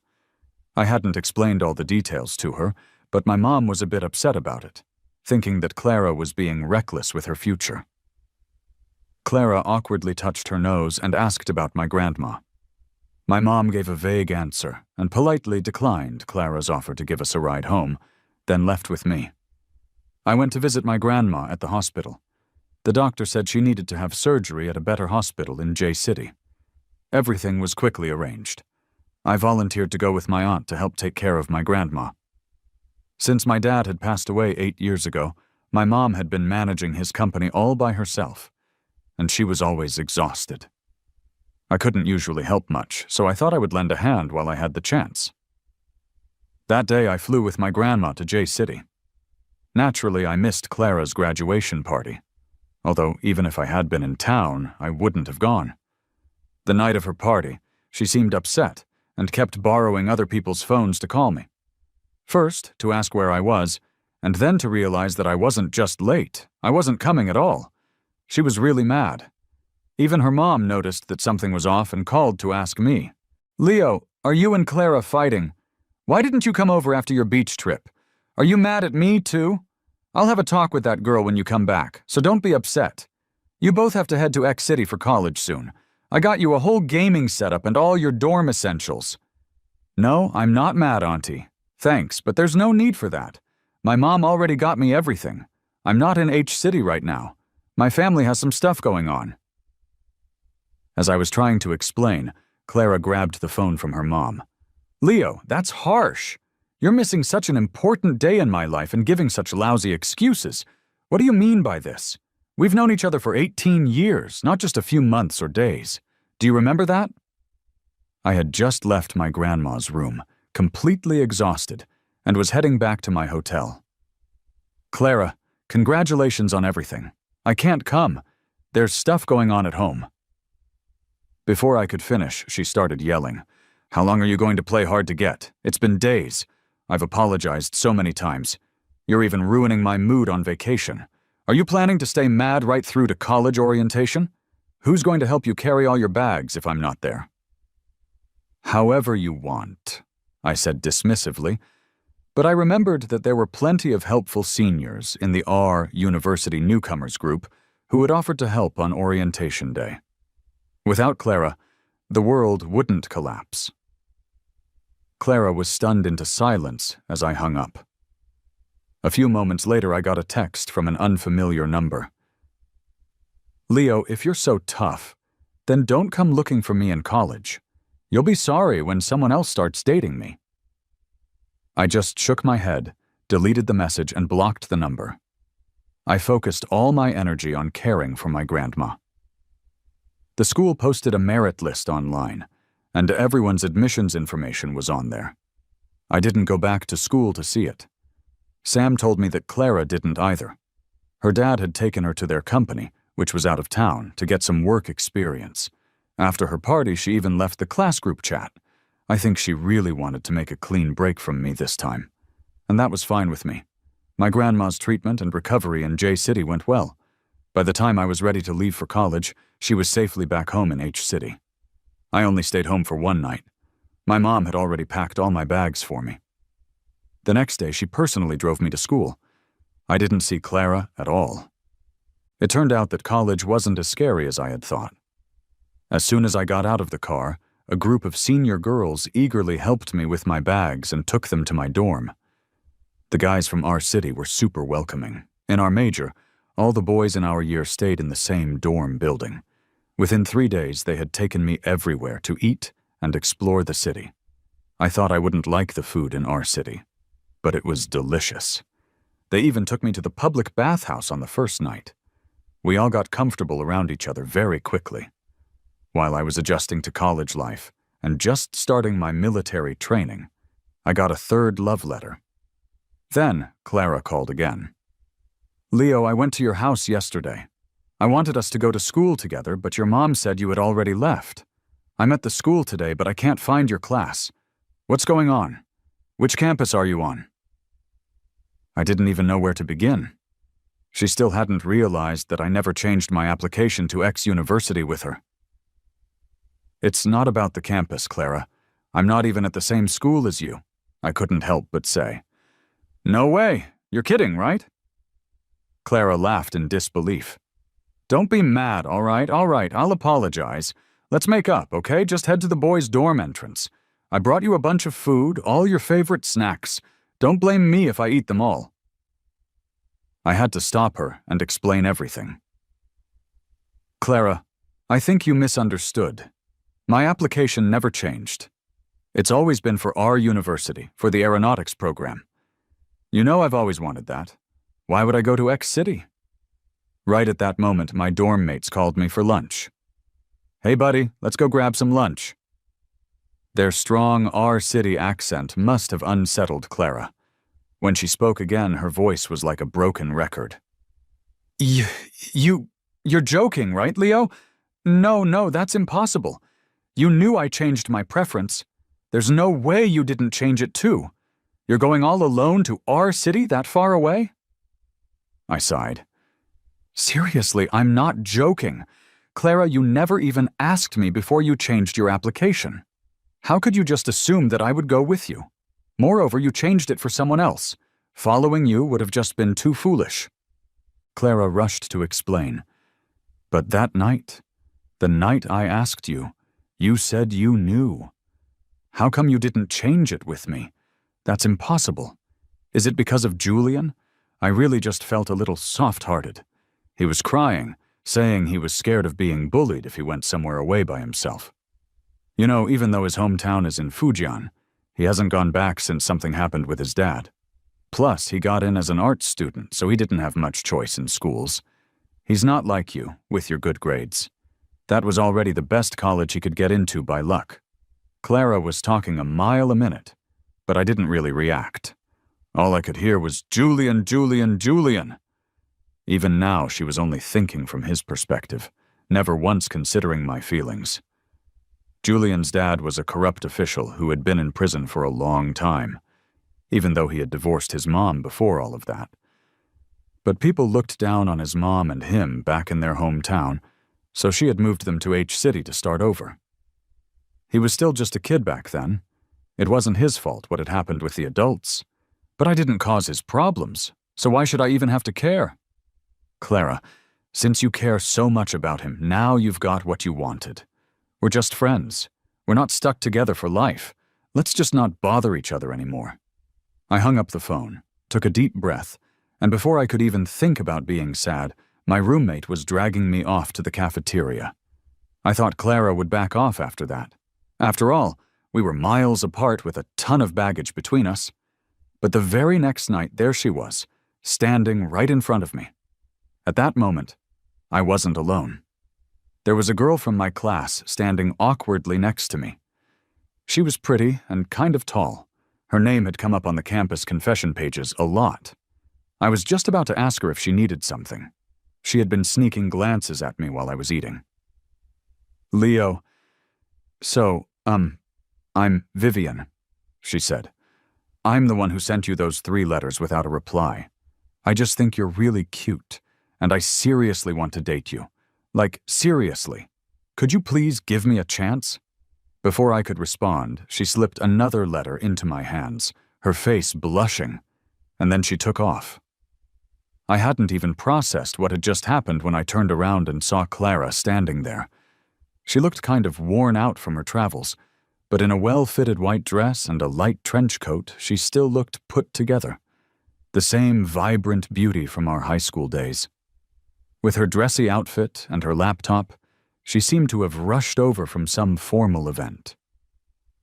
I hadn't explained all the details to her, but my mom was a bit upset about it, thinking that Clara was being reckless with her future. Clara awkwardly touched her nose and asked about my grandma. My mom gave a vague answer and politely declined Clara's offer to give us a ride home, then left with me. I went to visit my grandma at the hospital. The doctor said she needed to have surgery at a better hospital in J City. Everything was quickly arranged. I volunteered to go with my aunt to help take care of my grandma. Since my dad had passed away 8 years ago, my mom had been managing his company all by herself, and she was always exhausted. I couldn't usually help much, so I thought I would lend a hand while I had the chance. That day I flew with my grandma to J City. Naturally, I missed Clara's graduation party, although even if I had been in town, I wouldn't have gone. The night of her party, she seemed upset and kept borrowing other people's phones to call me. First, to ask where I was, and then to realize that I wasn't just late, I wasn't coming at all. She was really mad. Even her mom noticed that something was off and called to ask me. "Leo, are you and Clara fighting? Why didn't you come over after your beach trip? Are you mad at me too? I'll have a talk with that girl when you come back, so don't be upset. You both have to head to X City for college soon. I got you a whole gaming setup and all your dorm essentials." "No, I'm not mad, Auntie. Thanks, but there's no need for that. My mom already got me everything. I'm not in H City right now. My family has some stuff going on." As I was trying to explain, Clara grabbed the phone from her mom. "Leo, that's harsh. You're missing such an important day in my life and giving such lousy excuses. What do you mean by this? We've known each other for 18 years, not just a few months or days. Do you remember that?" I had just left my grandma's room, completely exhausted, and was heading back to my hotel. "Clara, congratulations on everything. I can't come. There's stuff going on at home." Before I could finish, she started yelling. "How long are you going to play hard to get? It's been days. I've apologized so many times. You're even ruining my mood on vacation. Are you planning to stay mad right through to college orientation? Who's going to help you carry all your bags if I'm not there?" "However you want," I said dismissively, but I remembered that there were plenty of helpful seniors in the R University Newcomers group who had offered to help on orientation day. Without Clara, the world wouldn't collapse. Clara was stunned into silence as I hung up. A few moments later, I got a text from an unfamiliar number. "Leo, if you're so tough, then don't come looking for me in college. You'll be sorry when someone else starts dating me." I just shook my head, deleted the message, and blocked the number. I focused all my energy on caring for my grandma. The school posted a merit list online, and everyone's admissions information was on there. I didn't go back to school to see it. Sam told me that Clara didn't either. Her dad had taken her to their company, which was out of town, to get some work experience. After her party, she even left the class group chat. I think she really wanted to make a clean break from me this time. And that was fine with me. My grandma's treatment and recovery in J City went well. By the time I was ready to leave for college, she was safely back home in H City. I only stayed home for one night. My mom had already packed all my bags for me. The next day, she personally drove me to school. I didn't see Clara at all. It turned out that college wasn't as scary as I had thought. As soon as I got out of the car, a group of senior girls eagerly helped me with my bags and took them to my dorm. The guys from our city were super welcoming. In our major, all the boys in our year stayed in the same dorm building. Within 3 days, they had taken me everywhere to eat and explore the city. I thought I wouldn't like the food in our city, but it was delicious. They even took me to the public bathhouse on the first night. We all got comfortable around each other very quickly. While I was adjusting to college life and just starting my military training, I got a third love letter. Then Clara called again. "Leo, I went to your house yesterday. I wanted us to go to school together, but your mom said you had already left. I'm at the school today, but I can't find your class. What's going on? Which campus are you on?" I didn't even know where to begin. She still hadn't realized that I never changed my application to X university with her. "It's not about the campus, Clara. I'm not even at the same school as you," I couldn't help but say. "No way. You're kidding, right?" Clara laughed in disbelief. "Don't be mad, all right, I'll apologize. Let's make up, okay? Just head to the boys' dorm entrance. I brought you a bunch of food, all your favorite snacks. Don't blame me if I eat them all." I had to stop her and explain everything. "Clara, I think you misunderstood. My application never changed. It's always been for our university, for the aeronautics program. You know I've always wanted that. Why would I go to X City?" Right at that moment, my dorm mates called me for lunch. "Hey buddy, let's go grab some lunch." Their strong our city accent must have unsettled Clara. When she spoke again, her voice was like a broken record. You're joking, right, Leo? No, that's impossible. You knew I changed my preference. There's no way you didn't change it too. You're going all alone to our city that far away?" I sighed. "Seriously, I'm not joking. Clara, you never even asked me before you changed your application. How could you just assume that I would go with you? Moreover, you changed it for someone else. Following you would have just been too foolish." Clara rushed to explain. "But that night, the night I asked you, you said you knew. How come you didn't change it with me? That's impossible. Is it because of Julian? I really just felt a little soft-hearted. He was crying, saying he was scared of being bullied if he went somewhere away by himself. You know, even though his hometown is in Fujian, he hasn't gone back since something happened with his dad. Plus, he got in as an art student, so he didn't have much choice in schools. He's not like you, with your good grades. That was already the best college he could get into by luck." Clara was talking a mile a minute, but I didn't really react. All I could hear was, "Julian, Julian, Julian." Even now, she was only thinking from his perspective, never once considering my feelings. Julian's dad was a corrupt official who had been in prison for a long time, even though he had divorced his mom before all of that. But people looked down on his mom and him back in their hometown, so she had moved them to H City to start over. He was still just a kid back then. It wasn't his fault what had happened with the adults. But I didn't cause his problems, so why should I even have to care? Clara, since you care so much about him, now you've got what you wanted. We're just friends. We're not stuck together for life. Let's just not bother each other anymore. I hung up the phone, took a deep breath, and before I could even think about being sad, my roommate was dragging me off to the cafeteria. I thought Clara would back off after that. After all, we were miles apart with a ton of baggage between us. But the very next night, there she was, standing right in front of me. At that moment, I wasn't alone. There was a girl from my class standing awkwardly next to me. She was pretty and kind of tall. Her name had come up on the campus confession pages a lot. I was just about to ask her if she needed something. She had been sneaking glances at me while I was eating. "Leo, I'm Vivian," she said. "I'm the one who sent you those 3 letters without a reply. I just think you're really cute, and I seriously want to date you. Like, seriously. Could you please give me a chance?" Before I could respond, she slipped another letter into my hands, her face blushing, and then she took off. I hadn't even processed what had just happened when I turned around and saw Clara standing there. She looked kind of worn out from her travels, but in a well-fitted white dress and a light trench coat, she still looked put together. the same vibrant beauty from our high school days. With her dressy outfit and her laptop, she seemed to have rushed over from some formal event.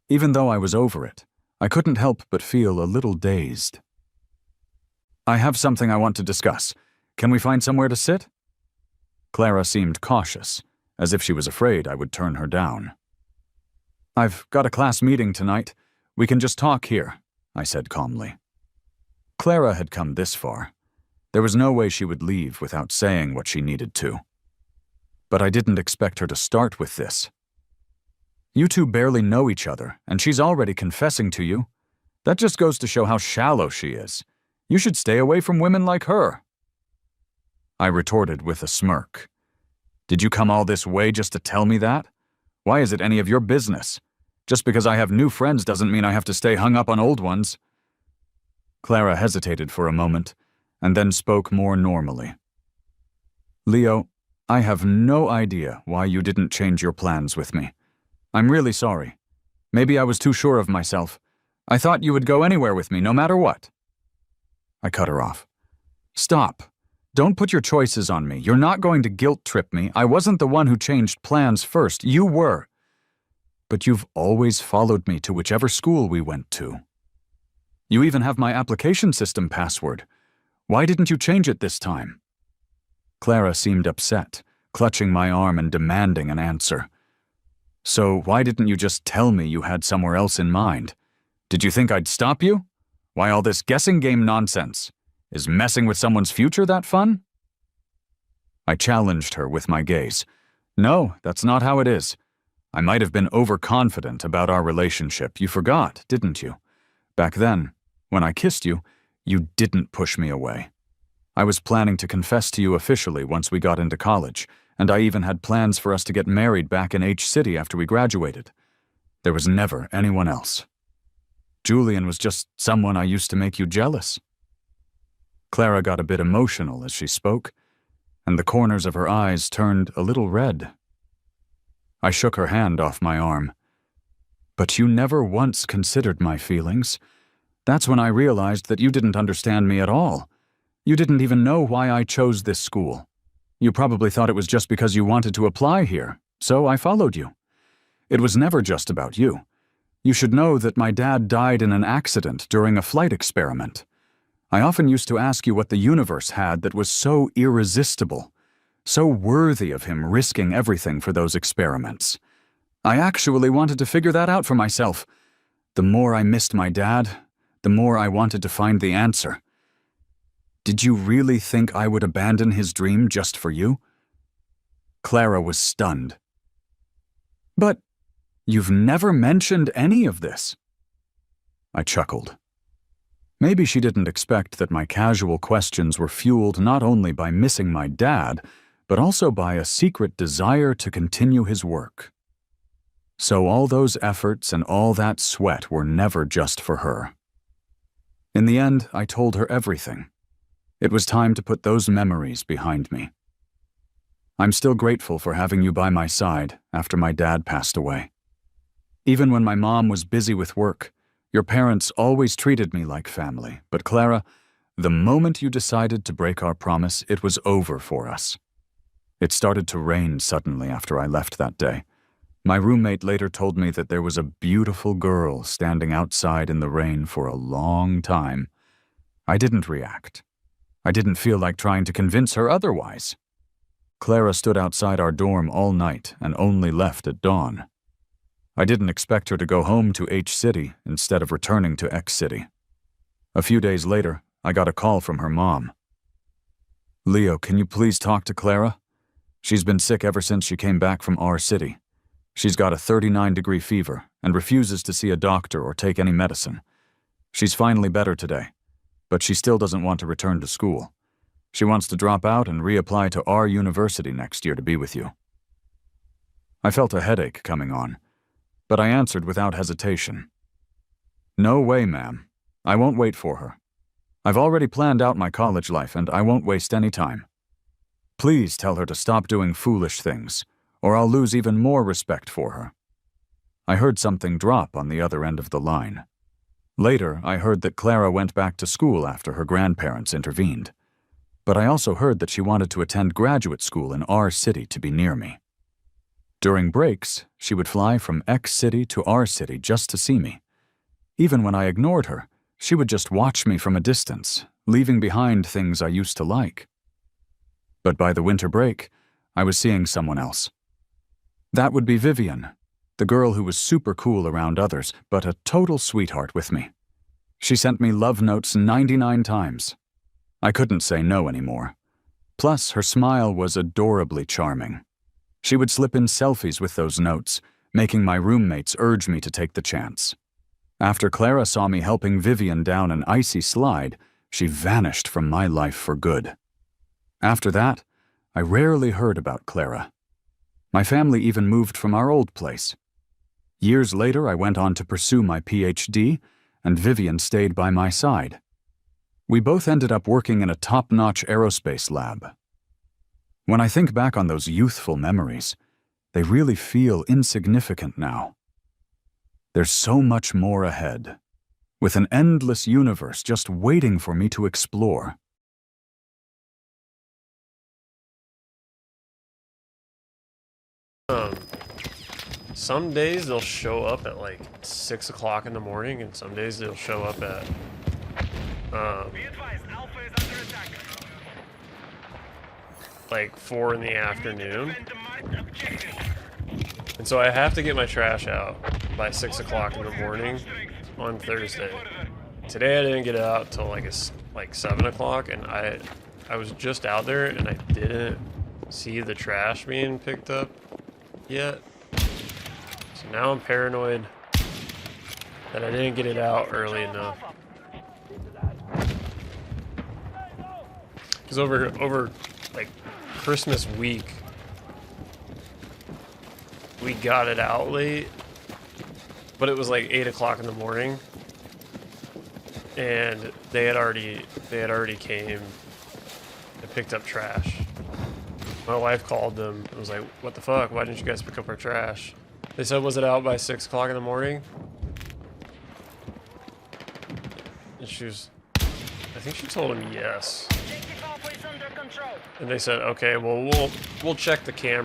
Even though I was over it, I couldn't help but feel a little dazed. "I have something I want to discuss. Can we find somewhere to sit?" Clara seemed cautious, as if she was afraid I would turn her down. "I've got a class meeting tonight. We can just talk here," I said calmly. Clara had come this far. There was no way she would leave without saying what she needed to. But I didn't expect her to start with this. "You two barely know each other, and she's already confessing to you. That just goes to show how shallow she is. You should stay away from women like her." I retorted with a smirk. "Did you come all this way just to tell me that? Why is it any of your business? Just because I have new friends doesn't mean I have to stay hung up on old ones." Clara hesitated for a moment, and then spoke more normally. "Leo, I have no idea why you didn't change your plans with me. I'm really sorry. Maybe I was too sure of myself. I thought you would go anywhere with me, no matter what." I cut her off. "Stop. Don't put your choices on me. You're not going to guilt trip me. I wasn't the one who changed plans first. You were. But you've always followed me to whichever school we went to. You even have my application system password. Why didn't you change it this time?" Clara seemed upset, clutching my arm and demanding an answer. "So why didn't you just tell me you had somewhere else in mind? Did you think I'd stop you? Why all this guessing game nonsense? Is messing with someone's future that fun?" I challenged her with my gaze. "No, that's not how it is. I might have been overconfident about our relationship. You forgot, didn't you? Back then, when I kissed you, you didn't push me away. I was planning to confess to you officially once we got into college, and I even had plans for us to get married back in H City after we graduated. There was never anyone else. Julian was just someone I used to make you jealous." Clara got a bit emotional as she spoke, and the corners of her eyes turned a little red. I shook her hand off my arm. "But you never once considered my feelings. That's when I realized that you didn't understand me at all. You didn't even know why I chose this school. You probably thought it was just because you wanted to apply here, so I followed you. It was never just about you. You should know that my dad died in an accident during a flight experiment. I often used to ask you what the universe had that was so irresistible, so worthy of him risking everything for those experiments. I actually wanted to figure that out for myself. The more I missed my dad, the more I wanted to find the answer. Did you really think I would abandon his dream just for you?" Clara was stunned. "But you've never mentioned any of this." I chuckled. Maybe she didn't expect that my casual questions were fueled not only by missing my dad, but also by a secret desire to continue his work. So all those efforts and all that sweat were never just for her. In the end, I told her everything. It was time to put those memories behind me. I'm still grateful for having you by my side after my dad passed away. Even when my mom was busy with work, your parents always treated me like family. But Clara, the moment you decided to break our promise, it was over for us. It started to rain suddenly after I left that day. My roommate later told me that there was a beautiful girl standing outside in the rain for a long time. I didn't react. I didn't feel like trying to convince her otherwise. Clara stood outside our dorm all night and only left at dawn. I didn't expect her to go home to H City instead of returning to X City. A few days later, I got a call from her mom. "Leo, can you please talk to Clara? She's been sick ever since she came back from R City. She's got a 39-degree fever and refuses to see a doctor or take any medicine. She's finally better today, but she still doesn't want to return to school. She wants to drop out and reapply to our university next year to be with you." I felt a headache coming on, but I answered without hesitation. "No way, ma'am. I won't wait for her. I've already planned out my college life and I won't waste any time. Please tell her to stop doing foolish things, or I'll lose even more respect for her." I heard something drop on the other end of the line. Later, I heard that Clara went back to school after her grandparents intervened. But I also heard that she wanted to attend graduate school in our city to be near me. During breaks, she would fly from X city to our city just to see me. Even when I ignored her, she would just watch me from a distance, leaving behind things I used to like. But by the winter break, I was seeing someone else. That would be Vivian, the girl who was super cool around others, but a total sweetheart with me. She sent me love notes 99 times. I couldn't say no anymore. Plus, her smile was adorably charming. She would slip in selfies with those notes, making my roommates urge me to take the chance. After Clara saw me helping Vivian down an icy slide, she vanished from my life for good. After that, I rarely heard about Clara. My family even moved from our old place. Years later, I went on to pursue my PhD, and Vivian stayed by my side. We both ended up working in a top-notch aerospace lab. When I think back on those youthful memories, they really feel insignificant now. There's so much more ahead, with an endless universe just waiting for me to explore. Some days they'll show up at like 6 o'clock in the morning, and some days they'll show up at like 4 in the afternoon. And so I have to get my trash out by 6 o'clock in the morning on Thursday. Today I didn't get it out till like 7 o'clock, and I was just out there and I didn't see the trash being picked up yet. So now I'm paranoid that I didn't get it out early enough. Because over like Christmas week, we got it out late, but it was like 8 o'clock in the morning, and they had already came and picked up trash. My wife called them and was like, "What the fuck? Why didn't you guys pick up our trash?" They said, "Was it out by 6 o'clock in the morning?" And she was, I think she told him yes. And they said, "Okay, well, we'll check the camera."